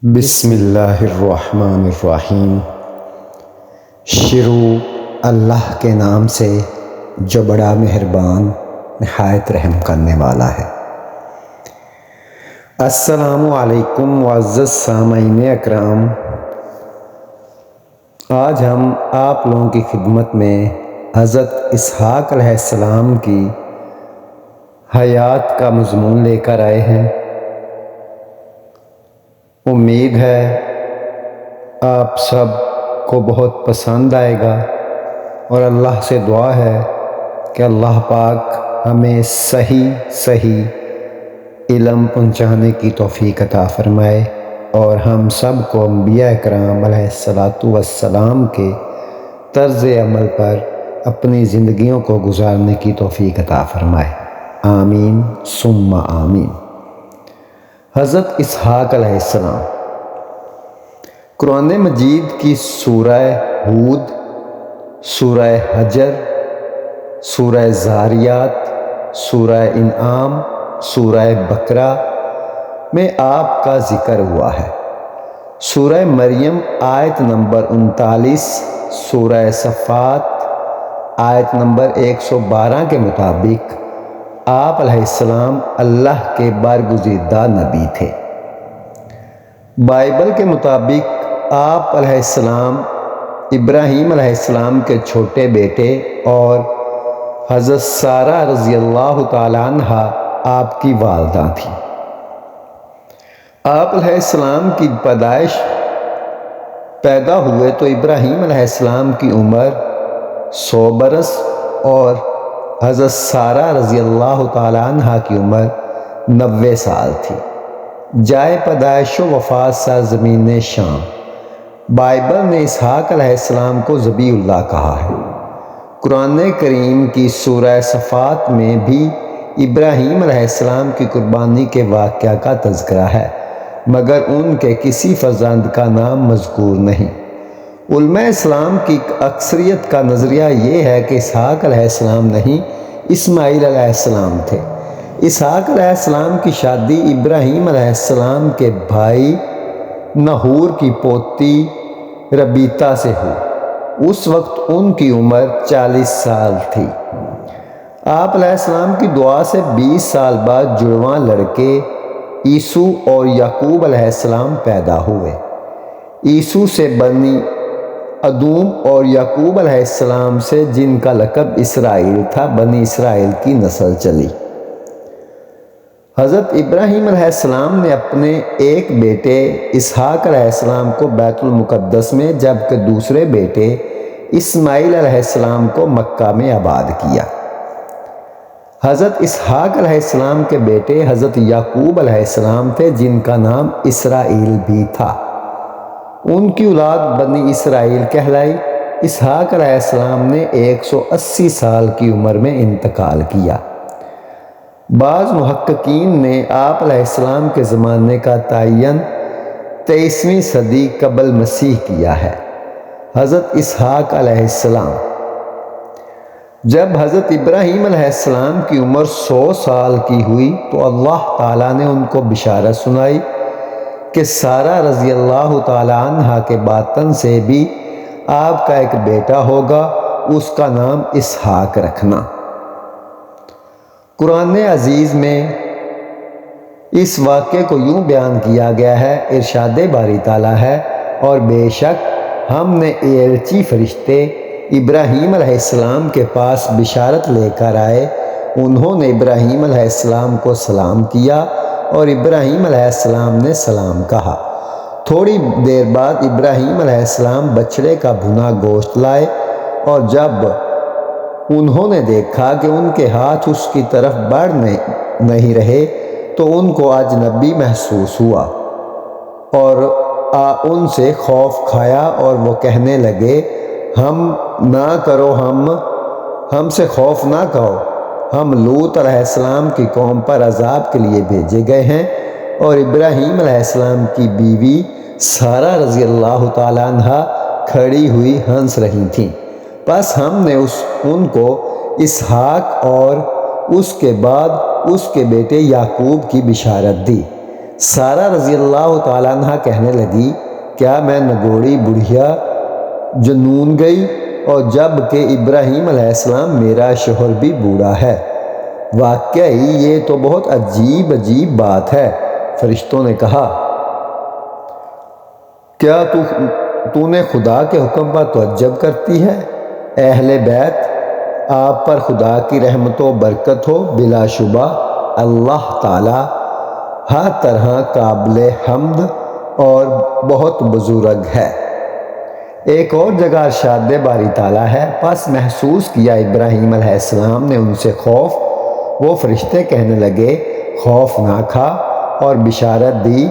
بسم اللہ الرحمن الرحیم۔ شروع اللہ کے نام سے جو بڑا مہربان نہایت رحم کرنے والا ہے۔ السلام علیکم معزز سامعین اکرام، آج ہم آپ لوگوں کی خدمت میں حضرت اسحاق علیہ السلام کی حیات کا مضمون لے کر آئے ہیں۔ امید ہے آپ سب کو بہت پسند آئے گا، اور اللہ سے دعا ہے کہ اللہ پاک ہمیں صحیح علم پہنچانے کی توفیق عطا فرمائے، اور ہم سب کو انبیاء کرام علیہ السلام کے طرز عمل پر اپنی زندگیوں کو گزارنے کی توفیق عطا فرمائے، آمین ثم آمین۔ حضرت اسحاق علیہ السلام قرآن مجید کی سورہ ہود، سورہ حجر، سورہ زاریات، سورہ انعام، سورہ بقرہ میں آپ کا ذکر ہوا ہے۔ سورہ مریم آیت نمبر 39، سورہ صفات آیت نمبر 112 کے مطابق آپ علیہ السلام اللہ کے برگزیدہ نبی تھے۔ بائبل کے مطابق آپ علیہ السلام ابراہیم علیہ السلام کے چھوٹے بیٹے، اور حضرت سارہ رضی اللہ تعالیٰ عنہ آپ کی والدہ تھیں۔ آپ علیہ السلام کی پیدا ہوئے تو ابراہیم علیہ السلام کی عمر 100 برس اور حضرت سارہ رضی اللہ تعالیٰ عنہ کی عمر 90 سال تھی۔ جائے پیدائش و وفات سرزمین شام۔ بائبل نے اسحاق علیہ السلام کو ذبیح اللہ کہا ہے۔ قرآن کریم کی سورہ صفات میں بھی ابراہیم علیہ السلام کی قربانی کے واقعہ کا تذکرہ ہے، مگر ان کے کسی فرزند کا نام مذکور نہیں۔ علماء اسلام کی اکثریت کا نظریہ یہ ہے کہ اسحاق علیہ السلام نہیں، اسماعیل علیہ السلام تھے۔ اسحاق علیہ السلام کی شادی ابراہیم علیہ السلام کے بھائی نحور کی پوتی ربیتا سے ہوئی۔ اس وقت ان کی عمر 40 سال تھی۔ آپ علیہ السلام کی دعا سے 20 سال بعد جڑواں لڑکے عیسو اور یعقوب علیہ السلام پیدا ہوئے۔ عیسو سے بنی ادوم اور یعقوب علیہ السلام سے، جن کا لقب اسرائیل تھا، بنی اسرائیل کی نسل چلی۔ حضرت ابراہیم علیہ السلام نے اپنے ایک بیٹے اسحاق علیہ السلام کو بیت المقدس میں، جبکہ دوسرے بیٹے اسماعیل علیہ السلام کو مکہ میں آباد کیا۔ حضرت اسحاق علیہ السلام کے بیٹے حضرت یعقوب علیہ السلام تھے، جن کا نام اسرائیل بھی تھا۔ ان کی اولاد بنی اسرائیل کہلائی۔ اسحاق علیہ السلام نے 180 سال کی عمر میں انتقال کیا۔ بعض محققین نے آپ علیہ السلام کے زمانے کا تعین 23ویں صدی قبل مسیح کیا ہے۔ حضرت اسحاق علیہ السلام جب حضرت ابراہیم علیہ السلام کی عمر 100 سال کی ہوئی تو اللہ تعالیٰ نے ان کو بشارت سنائی کہ سارہ رضی اللہ تعالیٰ عنہ کے باطن سے بھی آپ کا ایک بیٹا ہوگا، اس کا نام اسحاق رکھنا۔ قرآن عزیز میں اس واقعے کو یوں بیان کیا گیا ہے، ارشاد باری تعالیٰ ہے، اور بے شک ہم نے ایلچی فرشتے ابراہیم علیہ السلام کے پاس بشارت لے کر آئے۔ انہوں نے ابراہیم علیہ السلام کو سلام کیا، اور ابراہیم علیہ السلام نے سلام کہا۔ تھوڑی دیر بعد ابراہیم علیہ السلام بچڑے کا بھنا گوشت لائے، اور جب انہوں نے دیکھا کہ ان کے ہاتھ اس کی طرف بڑھ نہیں رہے تو ان کو اجنبی محسوس ہوا، اور ان سے خوف کھایا، اور وہ کہنے لگے، ہم سے خوف نہ کھاؤ، ہم لوط علیہ السلام کی قوم پر عذاب کے لیے بھیجے گئے ہیں۔ اور ابراہیم علیہ السلام کی بیوی سارہ رضی اللہ تعالیٰ عنہ کھڑی ہوئی ہنس رہی تھیں۔ بس ہم نے ان کو اسحاق اور اس کے بعد اس کے بیٹے یعقوب کی بشارت دی۔ سارہ رضی اللہ تعالیٰ عنہ کہنے لگی کیا میں نگوڑی بڑھیا جنون گئی اور جب کہ ابراہیم علیہ السلام میرا شوہر بھی بوڑھا ہے، واقعی یہ تو بہت عجیب بات ہے۔ فرشتوں نے کہا کیا تو نے خدا کے حکم پر تعجب کرتی ہے؟ اہل بیت آپ پر خدا کی رحمت و برکت ہو، بلا شبہ اللہ تعالی ہر طرح قابل حمد اور بہت بزرگ ہے۔ ایک اور جگہ ارشاد باری تعالیٰ ہے، پس محسوس کیا ابراہیم علیہ السلام نے ان سے خوف، وہ فرشتے کہنے لگے خوف نہ کھا، اور بشارت دی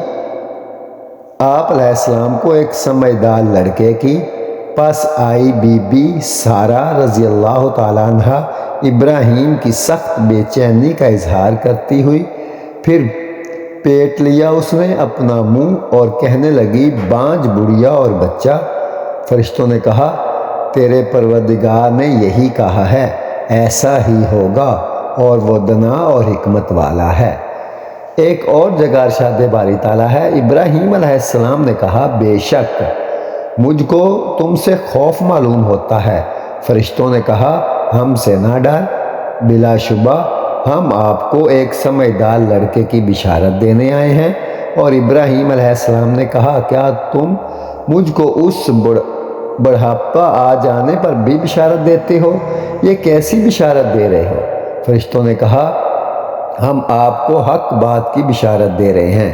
آپ علیہ السلام کو ایک سمجھدار لڑکے کی۔ پس آئی بی بی سارہ رضی اللہ تعالیٰ عنہ ابراہیم کی سخت بے چینی کا اظہار کرتی ہوئی، پھر پیٹ لیا اس نے اپنا منہ اور کہنے لگی بانجھ بڑھیا اور بچہ۔ فرشتوں نے کہا تیرے پروردگار نے یہی کہا ہے، ایسا ہی ہوگا، اور وہ دانا اور حکمت والا ہے۔ ایک اور جگہ ارشاد باری تعالیٰ ہے، ابراہیم علیہ السلام نے کہا بے شک مجھ کو تم سے خوف معلوم ہوتا ہے۔ فرشتوں نے کہا ہم سے نہ ڈر، بلا شبہ ہم آپ کو ایک سمجھدار لڑکے کی بشارت دینے آئے ہیں۔ اور ابراہیم علیہ السلام نے کہا کیا تم مجھ کو اس بڑھاپا آ جانے پر بھی بشارت دیتے ہو؟ یہ کیسی بشارت دے رہے ہو؟ فرشتوں نے کہا ہم آپ کو حق بات کی بشارت دے رہے ہیں،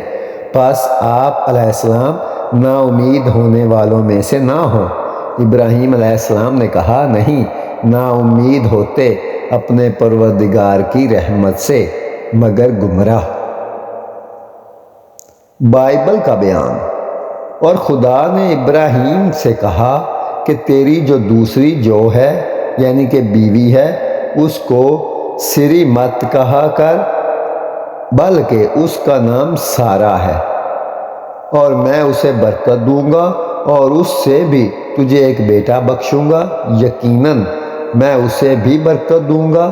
پس آپ علیہ السلام نا امید ہونے والوں میں سے نہ ہوں۔ ابراہیم علیہ السلام نے کہا نہیں، نا امید ہوتے اپنے پروردگار کی رحمت سے مگر گمراہ۔ بائبل کا بیان۔ اور خدا نے ابراہیم سے کہا کہ تیری جو دوسری جو ہے یعنی کہ بیوی ہے، اس کو سری مت کہا کر، بلکہ اس کا نام سارہ ہے، اور میں اسے برکت دوں گا اور اس سے بھی تجھے ایک بیٹا بخشوں گا، یقیناً میں اسے بھی برکت دوں گا،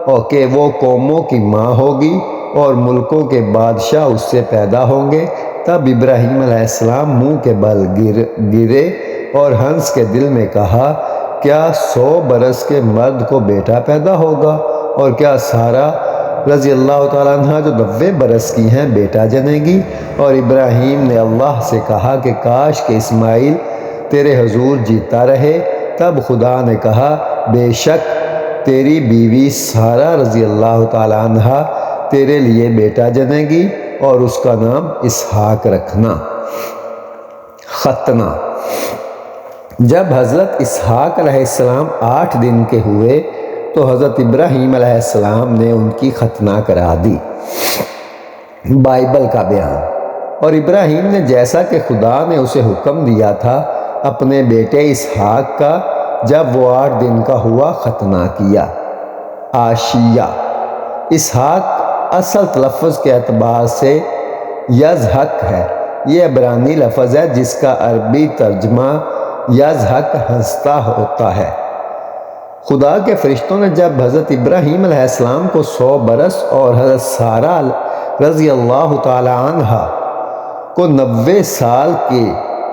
اور کہ وہ قوموں کی ماں ہوگی اور ملکوں کے بادشاہ اس سے پیدا ہوں گے۔ تب ابراہیم علیہ السلام منہ کے بل گرے اور ہنس کے دل میں کہا کیا 100 برس کے مرد کو بیٹا پیدا ہوگا، اور کیا سارہ رضی اللہ تعالیٰ عنہ جو 90 برس کی ہیں بیٹا جنے گی؟ اور ابراہیم نے اللہ سے کہا کہ کاش کہ اسماعیل تیرے حضور جیتا رہے۔ تب خدا نے کہا بے شک تیری بیوی سارہ رضی اللہ تعالیٰ عنہ تیرے لیے بیٹا جنے گی، اور اس کا نام اسحاق رکھنا۔ ختنہ۔ جب حضرت اسحاق علیہ السلام 8 دن کے ہوئے تو حضرت ابراہیم علیہ السلام نے ان کی ختنہ کرا دی۔ بائبل کا بیان۔ اور ابراہیم نے جیسا کہ خدا نے اسے حکم دیا تھا اپنے بیٹے اسحاق کا جب وہ 8 دن کا ہوا ختنہ کیا۔ عشیہ۔ اسحاق اصل تلفظ کے اعتبار سے یضحک ہے۔ یہ عبرانی لفظ ہے جس کا عربی ترجمہ یضحک ہنستا ہوتا ہے۔ خدا کے فرشتوں نے جب حضرت ابراہیم علیہ السلام کو 100 برس اور حضرت سارہ رضی اللہ تعالی عنہ کو 90 سال کے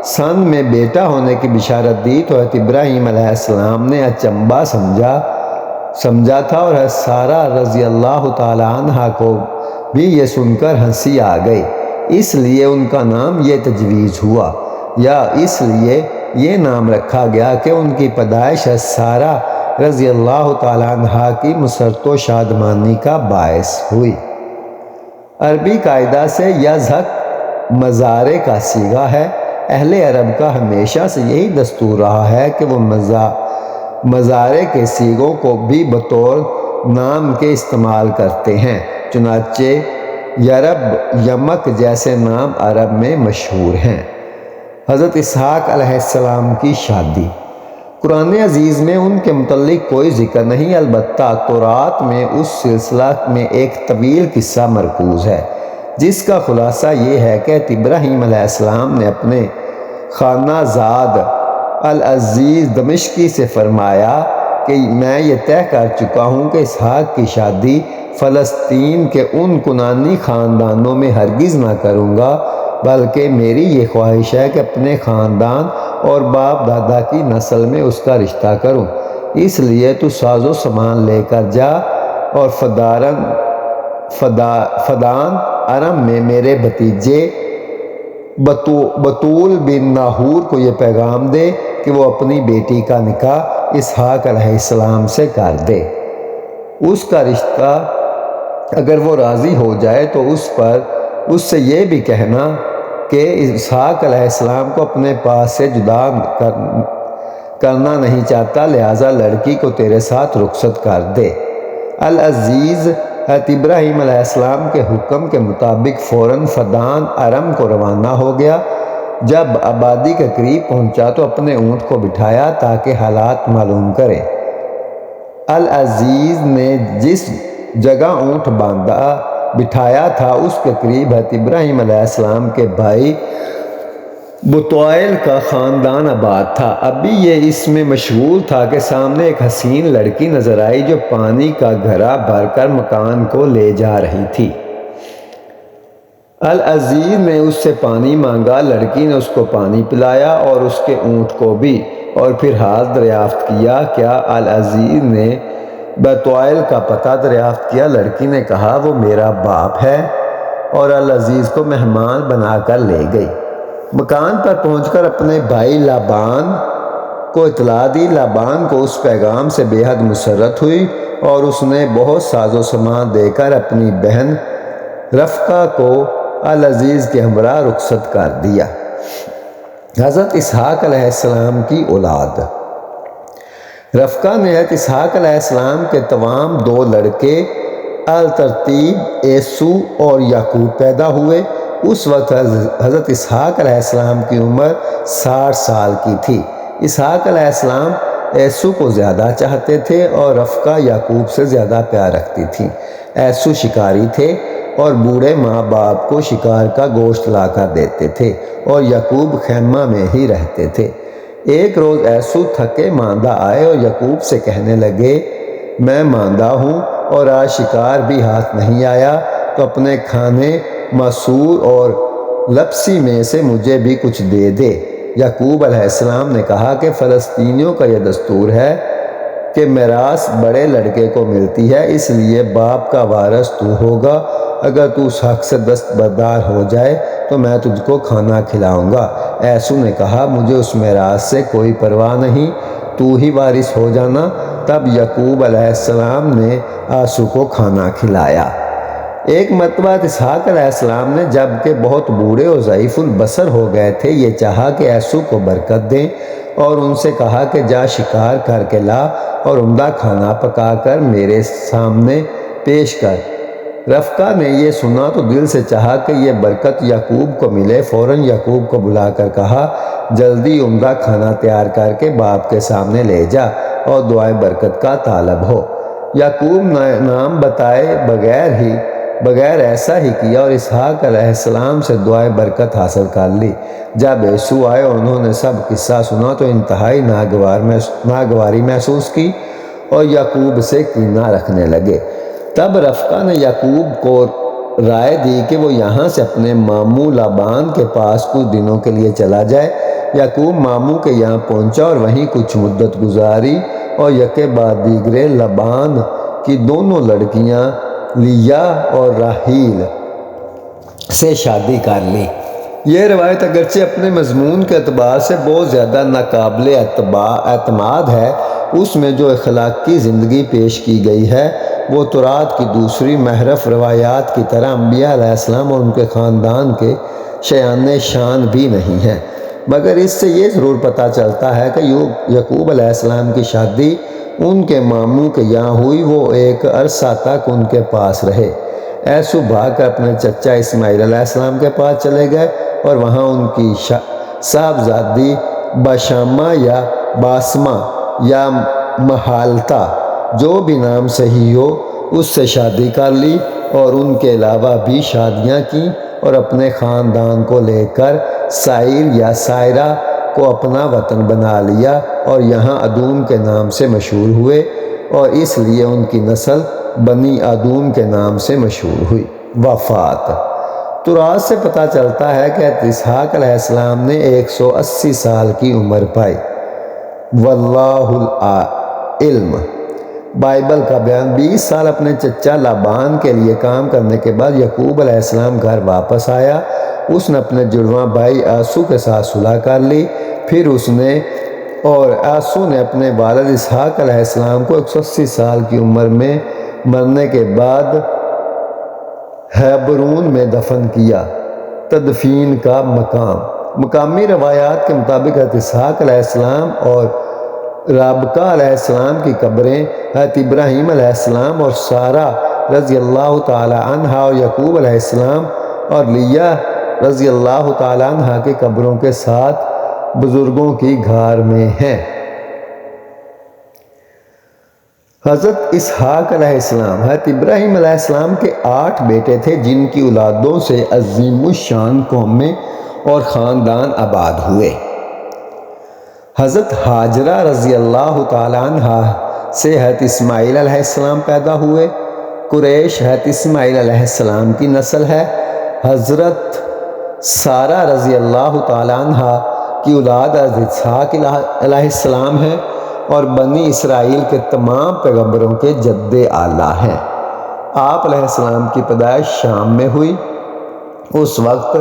سن میں بیٹا ہونے کی بشارت دی تو حضرت ابراہیم علیہ السلام نے اچنبھا سمجھا تھا، اور حضرت سارہ رضی اللہ تعالی عنہ کو بھی یہ سن کر ہنسی آ گئی، اس لیے ان کا نام یہ تجویز ہوا، یا اس لیے یہ نام رکھا گیا کہ ان کی پیدائش حضرت سارہ رضی اللہ تعالی عنہ کی مسرت و شادمانی کا باعث ہوئی۔ عربی قاعدہ سے یضحک مضارع کا صیغہ ہے۔ اہل عرب کا ہمیشہ سے یہی دستور رہا ہے کہ وہ مضارع کے صیغوں کو بھی بطور نام کے استعمال کرتے ہیں، چنانچہ یرب، یمک جیسے نام عرب میں مشہور ہیں۔ حضرت اسحاق علیہ السلام کی شادی۔ قرآن عزیز میں ان کے متعلق کوئی ذکر نہیں، البتہ تورات میں اس سلسلہ میں ایک طویل قصہ مرکوز ہے جس کا خلاصہ یہ ہے کہ ابراہیم علیہ السلام نے اپنے خانہ زاد العزیز دمشقی سے فرمایا کہ میں یہ طے کر چکا ہوں کہ اسحاق کی شادی فلسطین کے ان کنانی خاندانوں میں ہرگز نہ کروں گا، بلکہ میری یہ خواہش ہے کہ اپنے خاندان اور باپ دادا کی نسل میں اس کا رشتہ کروں۔ اس لیے تو ساز و سامان لے کر جا اور فدان ارم میں میرے بھتیجے بطول بن ناہور کو یہ پیغام دے کہ وہ اپنی بیٹی کا نکاح اسحاق علیہ السلام سے کر دے۔ اس کا رشتہ اگر وہ راضی ہو جائے تو اس سے یہ بھی کہنا کہ اسحاق علیہ السلام کو اپنے پاس سے جدا کرنا نہیں چاہتا، لہٰذا لڑکی کو تیرے ساتھ رخصت کر دے۔ العزیز حضرت ابراہیم علیہ السلام کے حکم کے مطابق فوراً فدان ارم کو روانہ ہو گیا۔ جب آبادی کے قریب پہنچا تو اپنے اونٹ کو بٹھایا تاکہ حالات معلوم کرے۔ العزیز نے جس جگہ اونٹ بٹھایا تھا اس کے قریب حضرت ابراہیم علیہ السلام کے بھائی بطوائل کا خاندان آباد تھا۔ ابھی یہ اس میں مشغول تھا کہ سامنے ایک حسین لڑکی نظر آئی جو پانی کا گھڑا بھر کر مکان کو لے جا رہی تھی۔ العزیز نے اس سے پانی مانگا، لڑکی نے اس کو پانی پلایا اور اس کے اونٹ کو بھی، اور پھر حال دریافت کیا۔ کیا العزیز نے بطوائل کا پتہ دریافت کیا؟ لڑکی نے کہا وہ میرا باپ ہے، اور العزیز کو مہمان بنا کر لے گئی۔ مکان پر پہنچ کر اپنے بھائی لابان کو اطلاع دی۔ لابان کو اس پیغام سے بے حد مسرت ہوئی اور اس نے بہت ساز و سامان دے کر اپنی بہن رفقہ کو العزیز کے ہمراہ رخصت کر دیا۔ حضرت اسحاق علیہ السلام کی اولاد۔ رفقہ نے حضرت اسحاق علیہ السلام کے تمام 2 لڑکے الترتیب عیسو اور یعقوب پیدا ہوئے۔ اس وقت حضرت اسحاق علیہ السلام کی عمر 60 سال کی تھی۔ اسحاق علیہ السلام عیسو کو زیادہ چاہتے تھے اور رفقہ یعقوب سے زیادہ پیار رکھتی تھی۔ عیسو شکاری تھے اور بوڑھے ماں باپ کو شکار کا گوشت لا کر دیتے تھے، اور یعقوب خیمہ میں ہی رہتے تھے۔ ایک روز عیسو تھکے ماندہ آئے اور یعقوب سے کہنے لگے میں ماندہ ہوں اور آج شکار بھی ہاتھ نہیں آیا، تو اپنے کھانے مسور اور لپسی میں سے مجھے بھی کچھ دے دے۔ یعقوب علیہ السلام نے کہا کہ فلسطینیوں کا یہ دستور ہے کہ میراث بڑے لڑکے کو ملتی ہے، اس لیے باپ کا وارث تو ہوگا۔ اگر تو اس حق سے دستبردار ہو جائے تو میں تجھ کو کھانا کھلاؤں گا۔ عیسو نے کہا مجھے اس میراث سے کوئی پرواہ نہیں، تو ہی وارث ہو جانا۔ تب یعقوب علیہ السلام نے عیسو کو کھانا کھلایا۔ ایک مرتبہ اسحاق علیہ السلام نے جب کہ بہت بوڑھے اور ضعیف البصر ہو گئے تھے یہ چاہا کہ عیسو کو برکت دیں، اور ان سے کہا کہ جا شکار کر کے لا اور عمدہ کھانا پکا کر میرے سامنے پیش کر۔ رفقہ نے یہ سنا تو دل سے چاہا کہ یہ برکت یعقوب کو ملے۔ فوراً یعقوب کو بلا کر کہا جلدی عمدہ کھانا تیار کر کے باپ کے سامنے لے جا اور دعائے برکت کا طالب ہو۔ یعقوب نام بتائے بغیر ایسا ہی کیا اور اسحاق علیہ السلام سے دعائے برکت حاصل کر لی۔ جب عیسو آئے اور انہوں نے سب قصہ سنا تو انتہائی ناگواری محسوس کی اور یعقوب سے کینہ رکھنے لگے۔ تب رفقہ نے یعقوب کو رائے دی کہ وہ یہاں سے اپنے ماموں لابان کے پاس کچھ دنوں کے لیے چلا جائے۔ یعقوب ماموں کے یہاں پہنچا اور وہیں کچھ مدت گزاری اور یکے بعد دیگرے لابان کی دونوں لڑکیاں لیا اور راحیل سے شادی کر لی۔ یہ روایت اگرچہ اپنے مضمون کے اعتبار سے بہت زیادہ ناقابل اعتماد ہے، اس میں جو اخلاقی زندگی پیش کی گئی ہے وہ تورات کی دوسری محرف روایات کی طرح انبیاء علیہ السلام اور ان کے خاندان کے شایان شان بھی نہیں ہے، مگر اس سے یہ ضرور پتہ چلتا ہے کہ یعقوب علیہ السلام کی شادی ان کے ماموں کے یہاں ہوئی۔ وہ ایک عرصہ تک ان کے پاس رہے۔ عیسو بھاگ کر اپنے چچا اسماعیل علیہ السلام کے پاس چلے گئے اور وہاں ان کی صاحبزادی بشامہ یا باسمہ یا محالتا جو بھی نام صحیح ہو اس سے شادی کر لی، اور ان کے علاوہ بھی شادیاں کیں اور اپنے خاندان کو لے کر سائر یا سائرہ کو اپنا وطن بنا لیا اور یہاں ادوم کے نام سے مشہور ہوئے، اور اس لیے ان کی نسل بنی ادوم کے نام سے مشہور ہوئی۔ وفات۔ تراث سے پتہ چلتا ہے کہ اسحاق علیہ السلام نے 180 سال کی عمر پائی۔ واللہ العلم۔ بائبل کا بیان 20 سال اپنے چچا لابان کے لیے کام کرنے کے بعد یعقوب علیہ السلام گھر واپس آیا۔ اس نے اپنے جڑواں بھائی آسو کے ساتھ صلح کر لی۔ پھر آسو نے اپنے والد اسحاق علیہ السلام کو 180 سال کی عمر میں مرنے کے بعد ہیبرون میں دفن کیا۔ تدفین کا مقام۔ مقامی روایات کے مطابق حضرت اسحاق علیہ السلام اور رابقہ علیہ السلام کی قبریں حضرت ابراہیم علیہ السلام اور سارہ رضی اللہ تعالی عنہا اور یعقوب علیہ السلام اور لیہ رضی اللہ تعالی عنہا کی قبروں کے ساتھ بزرگوں کی غار میں ہیں۔ حضرت اسحاق علیہ السلام۔ حضرت ابراہیم علیہ السلام کے 8 بیٹے تھے، جن کی اولادوں سے عظیم الشان قومیں اور خاندان آباد ہوئے۔ حضرت ہاجرہ رضی اللہ تعالی عنہا سے حضرت اسماعیل علیہ السلام پیدا ہوئے۔ قریش حضرت اسماعیل علیہ السلام کی نسل ہے۔ حضرت سارہ رضی اللہ تعالی عنہا کی اولاد حضرت اسحاق علیہ السلام ہے اور بنی اسرائیل کے تمام پیغمبروں کے جد اعلیٰ ہیں۔ آپ علیہ السلام کی پیدائش شام میں ہوئی۔ اس وقت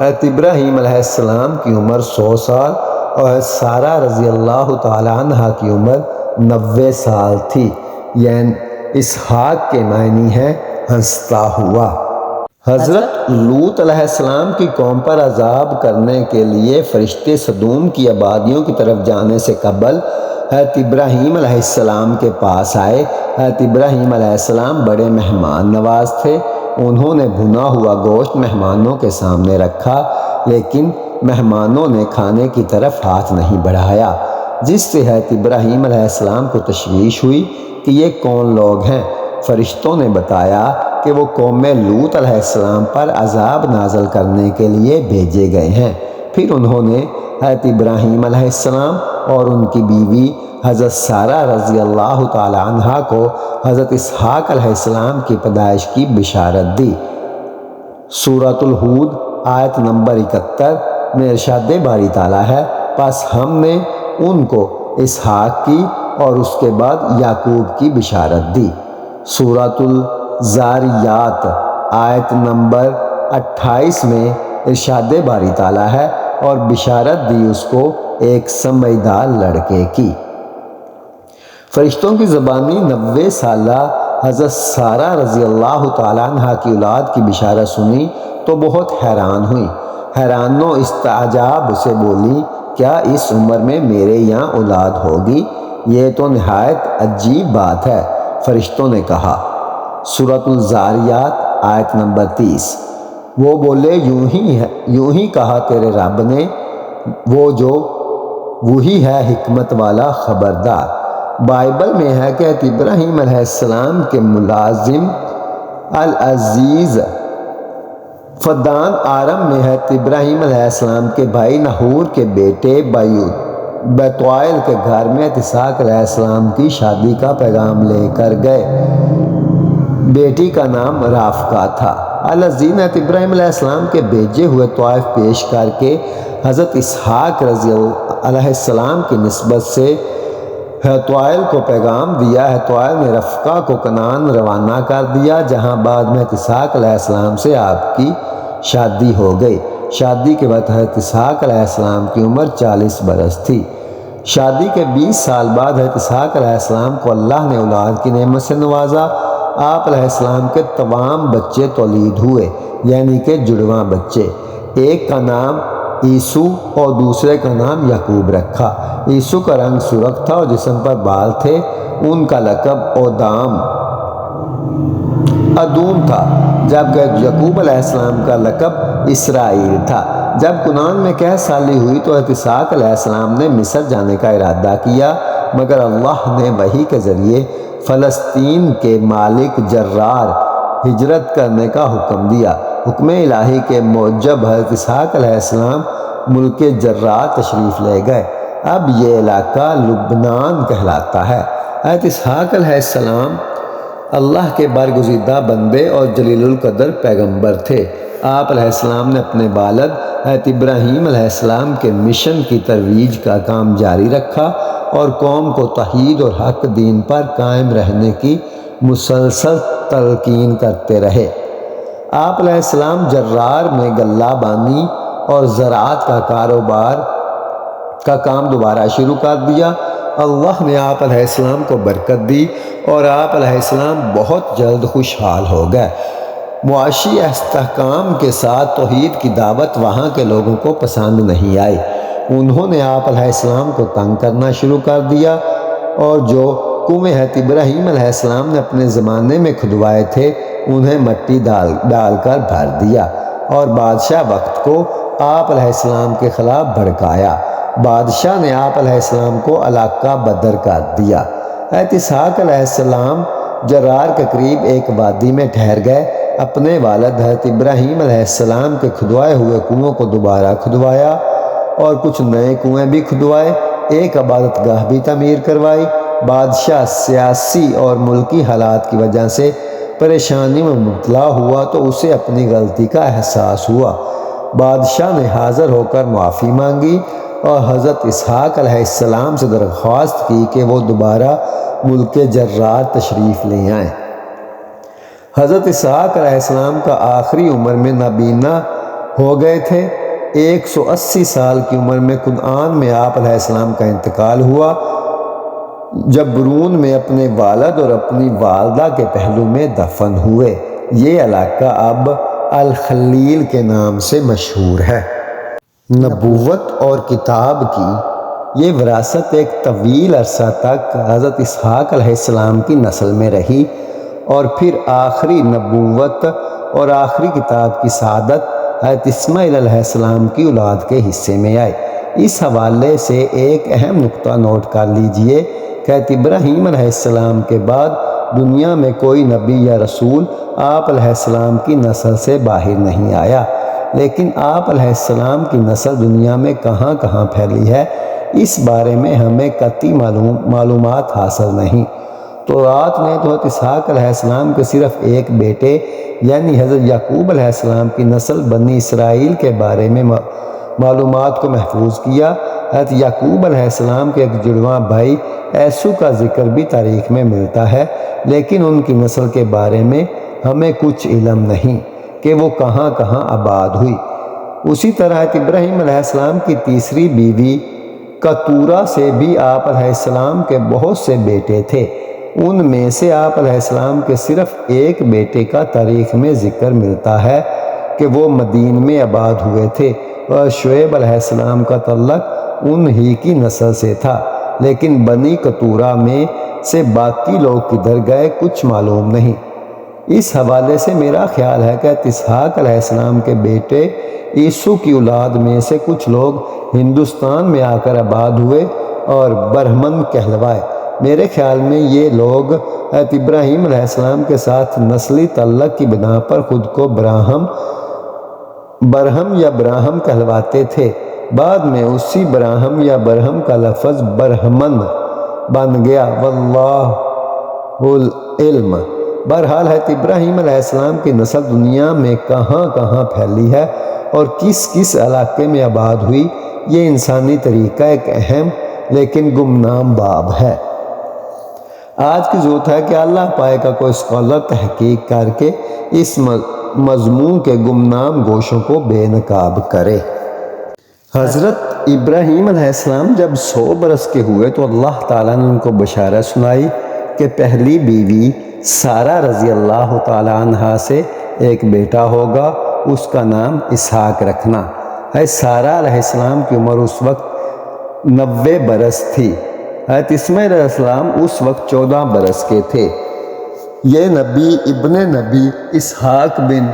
حضرت ابراہیم علیہ السلام کی عمر 100 سال اور حضرت سارہ رضی اللہ تعالی عنہا کی عمر 90 سال تھی، یعنی اسحاق کے معنی ہے ہنستا ہوا۔ حضرت لوط علیہ السلام کی قوم پر عذاب کرنے کے لیے فرشتے سدوم کی آبادیوں کی طرف جانے سے قبل حضرت ابراہیم علیہ السلام کے پاس آئے۔ حضرت ابراہیم علیہ السلام بڑے مہمان نواز تھے۔ انہوں نے بھنا ہوا گوشت مہمانوں کے سامنے رکھا، لیکن مہمانوں نے کھانے کی طرف ہاتھ نہیں بڑھایا، جس سے حضرت ابراہیم علیہ السلام کو تشویش ہوئی کہ یہ کون لوگ ہیں۔ فرشتوں نے بتایا کہ وہ قوم لوط علیہ السلام پر عذاب نازل کرنے کے لیے بھیجے گئے ہیں۔ پھر انہوں نے حضرت ابراہیم علیہ السلام اور ان کی بیوی حضرت سارہ رضی اللہ تعالی عنہا کو حضرت اسحاق علیہ السلام کی پیدائش کی بشارت دی۔ سورۃ الہود آیت نمبر 71 میں ارشاد باری تعالیٰ ہے، پس ہم نے ان کو اسحاق کی اور اس کے بعد یعقوب کی بشارت دی۔ سورۃ الزاریات آیت نمبر 28 میں ارشاد باری تعالیٰ ہے، اور بشارت دی اس کو ایک سمجھدار لڑکے کی۔ فرشتوں کی زبانی 90 سالہ حضرت سارہ رضی اللہ تعالیٰ عنہا کی اولاد کی بشارت سنی تو بہت حیران ہوئی۔ حیران و استعجاب سے بولی، کیا اس عمر میں میرے یہاں اولاد ہوگی؟ یہ تو نہایت عجیب بات ہے۔ فرشتوں نے کہا، سورۃ الزاریات آیت نمبر 30، وہ بولے، یوں ہی کہا تیرے رب نے، وہی ہے حکمت والا خبردار۔ بائبل میں ہے کہ ابراہیم علیہ السلام کے ملازم العزیز فدان آرم میں ہے ابراہیم علیہ السلام کے بھائی نحور کے بیٹے بیتوائل کے گھر میں اسحاق علیہ السلام کی شادی کا پیغام لے کر گئے۔ بیٹی کا نام رافقہ تھا۔ العزیز نے ابراہیم علیہ السلام کے بھیجے ہوئے طوائف پیش کر کے حضرت اسحاق رضی اللہ علیہ السلام کی نسبت سے ہتوائل کو پیغام دیا۔ ہتوائل نے رفقہ کو کنعان روانہ کر دیا، جہاں بعد میں اسحاق علیہ السلام سے آپ کی شادی ہو گئی۔ شادی کے بعد حضرت اسحاق علیہ السلام کی عمر 40 برس تھی۔ شادی کے 20 سال بعد حضرت اسحاق علیہ السلام کو اللہ نے اولاد کی نعمت سے نوازا۔ آپ علیہ السلام کے تمام بچے تولید ہوئے، یعنی کہ جڑواں بچے۔ ایک کا نام عیسو اور دوسرے کا نام یعقوب رکھا۔ عیسو کا رنگ سرخ تھا اور جسم پر بال تھے۔ ان کا لقب ادوم تھا، جبکہ یعقوب علیہ السلام کا لقب اسرائیل تھا۔ جب کنعان میں 11 سالی ہوئی تو حضرت اسحاق علیہ السلام نے مصر جانے کا ارادہ کیا، مگر اللہ نے وحی کے ذریعے فلسطین کے مالک جرار ہجرت کرنے کا حکم دیا۔ حکم الہی کے موجب حضرت اسحاق علیہ السلام ملک جرار تشریف لے گئے۔ اب یہ علاقہ لبنان کہلاتا ہے۔ حضرت اسحاق علیہ السلام اللہ کے برگزیدہ بندے اور جلیل القدر پیغمبر تھے۔ آپ علیہ السلام نے اپنے والد حضرت ابراہیم علیہ السلام کے مشن کی ترویج کا کام جاری رکھا اور قوم کو توحید اور حق دین پر قائم رہنے کی مسلسل تلقین کرتے رہے۔ آپ علیہ السلام جرار میں غلہ بانی اور زراعت کا کاروبار کا کام دوبارہ شروع کر دیا۔ اللہ نے آپ علیہ السلام کو برکت دی اور آپ علیہ السلام بہت جلد خوشحال ہو گئے۔ معاشی استحکام کے ساتھ توحید کی دعوت وہاں کے لوگوں کو پسند نہیں آئی۔ انہوں نے آپ علیہ السلام کو تنگ کرنا شروع کر دیا اور جو کنویں حضرت ابراہیم علیہ السلام نے اپنے زمانے میں کھدوائے تھے انہیں مٹی ڈال کر بھر دیا اور بادشاہ وقت کو آپ علیہ السلام کے خلاف بھڑکایا۔ بادشاہ نے آپ علیہ السلام کو علاقہ بدر کر دیا۔ حضرت اسحاق علیہ السلام جرار کے قریب ایک وادی میں ٹھہر گئے۔ اپنے والد حضرت ابراہیم علیہ السلام کے کھدوائے ہوئے کنووں کو دوبارہ کھدوایا اور کچھ نئے کنویں بھی کھدوائے، ایک عبادت گاہ بھی تعمیر کروائی۔ بادشاہ سیاسی اور ملکی حالات کی وجہ سے پریشانی میں مبتلا ہوا تو اسے اپنی غلطی کا احساس ہوا۔ بادشاہ نے حاضر ہو کر معافی مانگی اور حضرت اسحاق علیہ السلام سے درخواست کی کہ وہ دوبارہ ملک جرار تشریف لے آئیں۔ حضرت اسحاق علیہ السلام کا آخری عمر میں نابینا ہو گئے تھے۔ 180 سال کی عمر میں کنعان میں آپ علیہ السلام کا انتقال ہوا۔ جبرون میں اپنے والد اور اپنی والدہ کے پہلو میں دفن ہوئے۔ یہ علاقہ اب الخلیل کے نام سے مشہور ہے۔ نبوت اور کتاب کی یہ وراثت ایک طویل عرصہ تک حضرت اسحاق علیہ السلام کی نسل میں رہی اور پھر آخری نبوت اور آخری کتاب کی سعادت حضرت اسماعیل علیہ السلام کی اولاد کے حصے میں آئی۔ اس حوالے سے ایک اہم نقطہ نوٹ کر لیجئے کہ حضرت ابراہیم علیہ السلام کے بعد دنیا میں کوئی نبی یا رسول آپ علیہ السلام کی نسل سے باہر نہیں آیا، لیکن آپ علیہ السلام کی نسل دنیا میں کہاں کہاں پھیلی ہے اس بارے میں ہمیں قطعی معلومات حاصل نہیں۔ تورات نے تو حضرت اسحاق علیہ السلام کے صرف ایک بیٹے یعنی حضرت یعقوب علیہ السلام کی نسل بنی اسرائیل کے بارے میں معلومات کو محفوظ کیا۔ حضرت یعقوب علیہ السلام کے ایک جڑواں بھائی عیسو کا ذکر بھی تاریخ میں ملتا ہے، لیکن ان کی نسل کے بارے میں ہمیں کچھ علم نہیں کہ وہ کہاں کہاں آباد ہوئی۔ اسی طرح حضرت ابراہیم علیہ السلام کی تیسری بیوی کتورہ سے بھی آپ علیہ السلام کے بہت سے بیٹے تھے۔ ان میں سے آپ علیہ السلام کے صرف ایک بیٹے کا تاریخ میں ذکر ملتا ہے کہ وہ مدین میں آباد ہوئے تھے اور شعیب علیہ السلام کا تعلق ان ہی کی نسل سے تھا، لیکن بنی کتورہ میں سے باقی لوگ کدھر گئے کچھ معلوم نہیں۔ اس حوالے سے میرا خیال ہے کہ اسحاق علیہ السلام کے بیٹے عیسو کی اولاد میں سے کچھ لوگ ہندوستان میں آ کر آباد ہوئے اور برہمن کہلوائے۔ میرے خیال میں یہ لوگ حضرت ابراہیم علیہ السلام کے ساتھ نسلی تعلق کی بنا پر خود کو برہم یا براہم کہلواتے تھے۔ بعد میں اسی براہم یا برہم کا لفظ برہمن بن گیا، واللہ العلم۔ بہرحال حضرت ابراہیم علیہ السلام کی نسل دنیا میں کہاں کہاں پھیلی ہے اور کس کس علاقے میں آباد ہوئی، یہ انسانی تاریخ کا ایک اہم لیکن گمنام باب ہے۔ آج کی ضرورت ہے کہ اللہ پائے کا کوئی اسکالر تحقیق کر کے اس مضمون کے گمنام گوشوں کو بے نقاب کرے۔ حضرت ابراہیم علیہ السلام جب 100 برس کے ہوئے تو اللہ تعالیٰ نے ان کو بشارت سنائی کہ پہلی بیوی سارہ رضی اللہ تعالیٰ عنہا سے ایک بیٹا ہوگا، اس کا نام اسحاق رکھنا۔ سارہ علیہ السلام کی عمر اس وقت 90 برس تھی۔ حضرت اسماعیل علیہ السلام اس وقت 14 برس کے تھے۔ یہ نبی ابن نبی اسحاق بن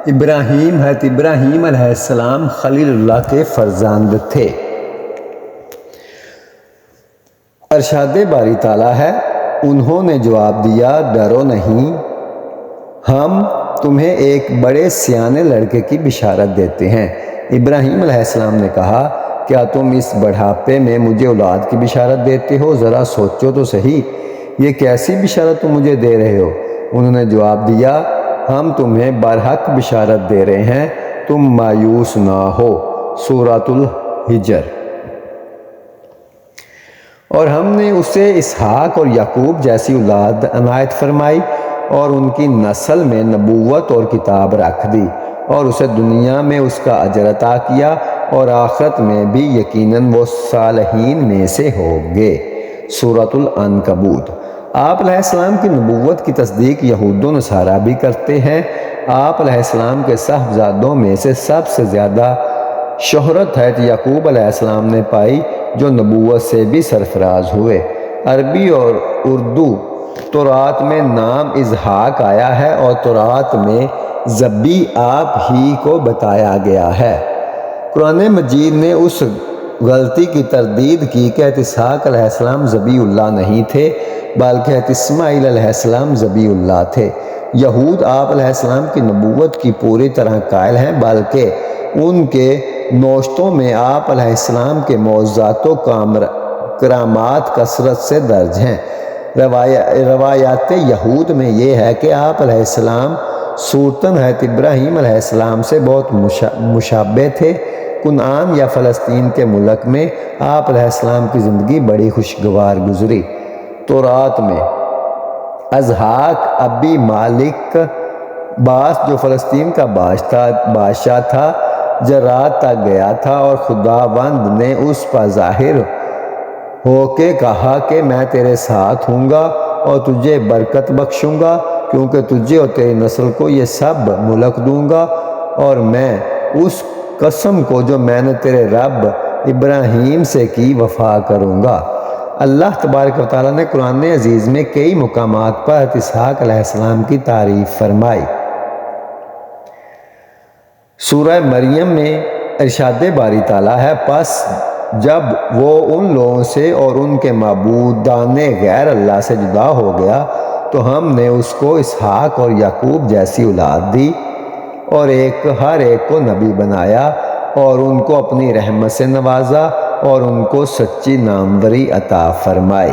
ابراہیم حضرت ابراہیم علیہ السلام خلیل اللہ کے فرزند تھے۔ ارشاد باری تعالیٰ ہے، انہوں نے جواب دیا، ڈرو نہیں، ہم تمہیں ایک بڑے سیانے لڑکے کی بشارت دیتے ہیں ابراہیم علیہ السلام نے کہا کیا تم اس بڑھاپے میں مجھے اولاد کی بشارت دیتے ہو؟ ذرا سوچو تو صحیح، یہ کیسی بشارت تم مجھے دے رہے ہو؟ انہوں نے جواب دیا ہم تمہیں برحق بشارت دے رہے ہیں، تم مایوس نہ ہو۔ سورۃ الحجر۔ اور ہم نے اسے اسحاق اور یعقوب جیسی اولاد عنایت فرمائی اور ان کی نسل میں نبوت اور کتاب رکھ دی، اور اسے دنیا میں اس کا اجر عطا کیا اور آخرت میں بھی یقیناً وہ صالحین میں سے ہوں گے۔ سورۃ العنکبوت۔ آپ علیہ السلام کی نبوت کی تصدیق یہود و نصارہ بھی کرتے ہیں۔ آپ علیہ السلام کے صاحبزادوں میں سے سب سے زیادہ شہرت حضرت یعقوب علیہ السلام نے پائی جو نبوت سے بھی سرفراز ہوئے۔ عربی اور اردو تورات میں نام اسحاق آیا ہے اور تورات میں ذبی آپ ہی کو بتایا گیا ہے۔ قرآن مجید نے اس غلطی کی تردید کی کہ اسحاق علیہ السلام ذبی اللہ نہیں تھے بلکہ اسماعیل علیہ السلام ذبی اللہ تھے۔ یہود آپ علیہ السلام کی نبوت کی پوری طرح قائل ہیں بلکہ ان کے نوشتوں میں آپ علیہ السلام کے معجزات و کرامات کثرت سے درج ہیں۔ روایات یہود میں یہ ہے کہ آپ علیہ السلام صورتاً حضرت ابراہیم علیہ السلام سے بہت مشابہ تھے۔ کنعان یا فلسطین کے ملک میں آپ علیہ السلام کی زندگی بڑی خوشگوار گزری۔ تورات میں اسحاق ابی مالک باس جو فلسطین کا بادشاہ تھا جرات تک گیا تھا اور خداوند نے اس پر ظاہر ہو کے کہا کہ میں تیرے ساتھ ہوں گا اور تجھے برکت بخشوں گا کیونکہ تجھے اور تیری نسل کو یہ سب ملک دوں گا اور میں اس قسم کو جو میں نے تیرے رب ابراہیم سے کی وفا کروں گا۔ اللہ تبارک و تعالیٰ نے قرآن عزیز میں کئی مقامات پر اسحاق علیہ السلام کی تعریف فرمائی۔ سورہ مریم میں ارشاد باری تعالیٰ ہے پس جب وہ ان لوگوں سے اور ان کے معبودان غیر اللہ سے جدا ہو گیا تو ہم نے اس کو اسحاق اور یعقوب جیسی اولاد دی اور ہر ایک کو نبی بنایا اور ان کو اپنی رحمت سے نوازا اور ان کو سچی ناموری عطا فرمائی۔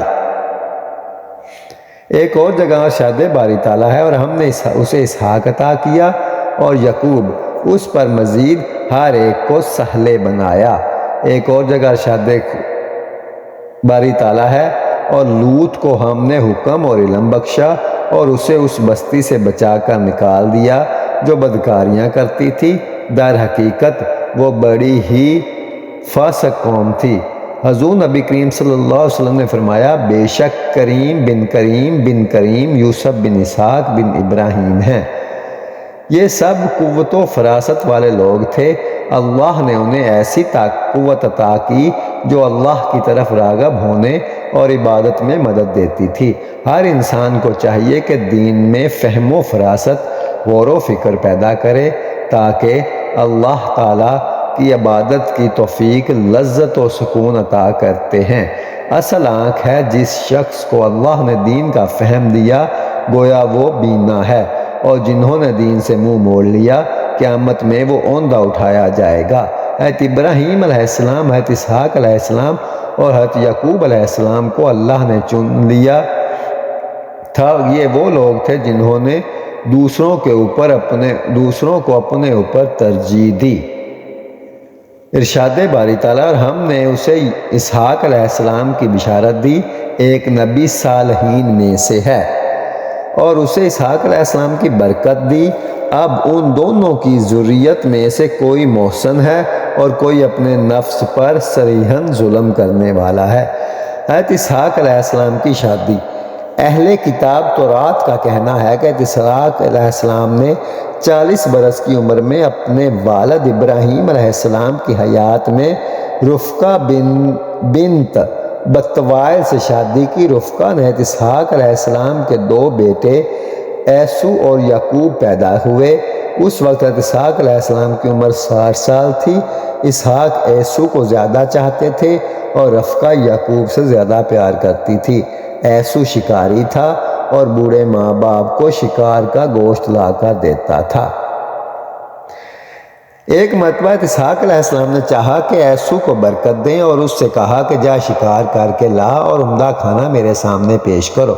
ایک اور جگہ ارشاد باری تعالیٰ ہے اور ہم نے اسے اسحاق عطا کیا اور یعقوب اس پر مزید ہر ایک کو سہلے بنایا۔ ایک اور جگہ ارشاد باری تعالیٰ ہے اور لوط کو ہم نے حکم اور علم بخشا اور اسے اس بستی سے بچا کر نکال دیا جو بدکاریاں کرتی تھی، در حقیقت وہ بڑی ہی فاسق قوم تھی۔ حضور نبی کریم صلی اللہ علیہ وسلم نے فرمایا بے شک کریم بن کریم یوسف بن اسحاق بن ابراہیم ہیں۔ یہ سب قوت و فراست والے لوگ تھے۔ اللہ نے انہیں ایسی قوت عطا کی جو اللہ کی طرف راغب ہونے اور عبادت میں مدد دیتی تھی۔ ہر انسان کو چاہیے کہ دین میں فہم و فراست غور و فکر پیدا کرے تاکہ اللہ تعالیٰ کی عبادت کی توفیق لذت و سکون عطا کرتے ہیں۔ اصل آنکھ ہے جس شخص کو اللہ نے دین کا فہم دیا گویا وہ بینا ہے، اور جنہوں نے دین سے منہ موڑ لیا قیامت میں وہ اوندھا اٹھایا جائے گا۔ حضرت ابراہیم علیہ السلام، حضرت اسحاق علیہ السلام اور حضرت یعقوب علیہ السلام کو اللہ نے چن لیا تھا۔ یہ وہ لوگ تھے جنہوں نے دوسروں کو اپنے اوپر ترجیح دی۔ ارشاد باری تعالیٰ اور ہم نے اسے اسحاق علیہ السلام کی بشارت دی، ایک نبی صالحین میں سے ہے، اور اسے اسحاق علیہ السلام کی برکت دی۔ اب ان دونوں کی ذریت میں سے کوئی محسن ہے اور کوئی اپنے نفس پر صریحاً ظلم کرنے والا ہے۔ حضرت اسحاق علیہ السلام کی شادی۔ اہل کتاب تورات کا کہنا ہے کہ اسحاق علیہ السلام نے 40 برس کی عمر میں اپنے والد ابراہیم علیہ السلام کی حیات میں رفقہ بنت بتوائل سے شادی کی۔ رفقہ نے اسحاق علیہ السلام کے 2 بیٹے عیسو اور یعقوب پیدا ہوئے۔ اس وقت اسحاق علیہ السلام کی عمر 60 سال تھی۔ اسحاق عیسو کو زیادہ چاہتے تھے اور رفقہ یعقوب سے زیادہ پیار کرتی تھی۔ عیسو شکاری تھا اور بوڑھے ماں باپ کو شکار کا گوشت لا کر دیتا تھا۔ ایک مرتبہ اسحاق علیہ السلام نے چاہا کہ ایسو کو برکت دیں اور اس سے کہا کہ جا شکار کر کے لا اور عمدہ کھانا میرے سامنے پیش کرو۔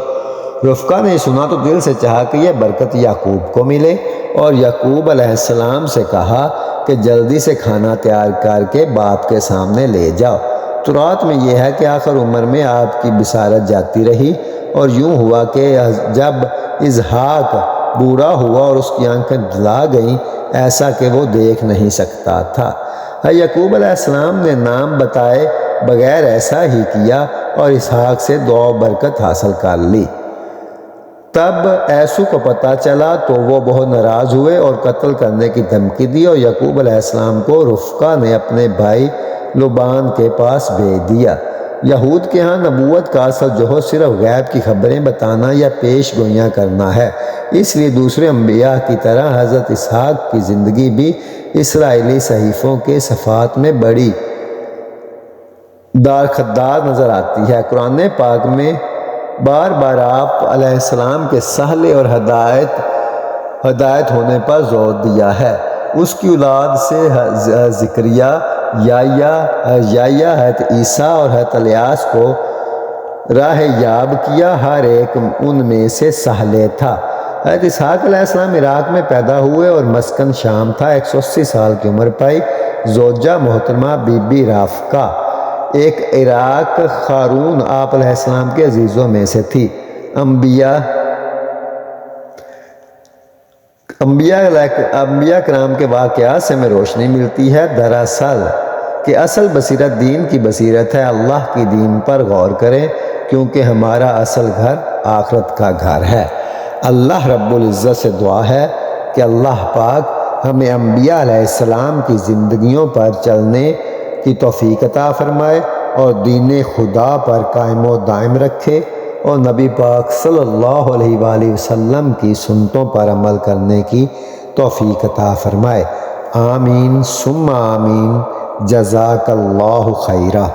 رفقہ نے سنا تو دل سے چاہا کہ یہ برکت یعقوب کو ملے، اور یعقوب علیہ السلام سے کہا کہ جلدی سے کھانا تیار کر کے باپ کے سامنے لے جاؤ۔ تورات میں یہ ہے کہ آخر عمر میں آپ کی بصارت جاتی رہی، اور یوں ہوا کہ جب اسحاق بوڑھا ہوا اور اس کی آنکھیں دھلا گئیں، ایسا کہ وہ دیکھ نہیں سکتا تھا۔ یعقوب علیہ السلام نے نام بتائے بغیر ایسا ہی کیا اور اسحاق سے دعا و برکت حاصل کر لی۔ تب ایسو کو پتہ چلا تو وہ بہت ناراض ہوئے اور قتل کرنے کی دھمکی دی، اور یعقوب علیہ السلام کو رفقہ نے اپنے بھائی لبان کے پاس بھیج دیا۔ یہود کے ہاں نبوت کا اصل جوہر صرف غیب کی خبریں بتانا یا پیش گوئیاں کرنا ہے، اس لیے دوسرے انبیاء کی طرح حضرت اسحاق کی زندگی بھی اسرائیلی صحیفوں کے صفحات میں بڑی دارخدار نظر آتی ہے۔ قرآن پاک میں بار بار آپ علیہ السلام کے سہلے اور ہدایت ہونے پر زور دیا ہے۔ اس کی اولاد سے زکریا، یحییٰ، حضرت عیسیٰ اور حضرت الیاس کو راہ یاب کیا، ہر ایک ان میں سے سہلے تھا۔ حضرت اسحاق علیہ السلام عراق میں پیدا ہوئے اور مسکن شام تھا۔ 180 سال کی عمر پائی۔ زوجہ محترمہ بی بی رافقہ ایک عراق خارون آپ علیہ السلام کے عزیزوں میں سے تھی۔ انبیاء کرام کے واقعات سے ہمیں روشنی ملتی ہے دراصل کہ اصل بصیرت دین کی بصیرت ہے۔ اللہ کی دین پر غور کریں، کیونکہ ہمارا اصل گھر آخرت کا گھر ہے۔ اللہ رب العزت سے دعا ہے کہ اللہ پاک ہمیں انبیاء علیہ السلام کی زندگیوں پر چلنے کی توفیق عطا فرمائے اور دین خدا پر قائم و دائم رکھے، اور نبی پاک صلی اللہ علیہ وآلہ وسلم کی سنتوں پر عمل کرنے کی توفیق عطا فرمائے۔ آمین ثم آمین۔ جزاک اللہ خیرہ۔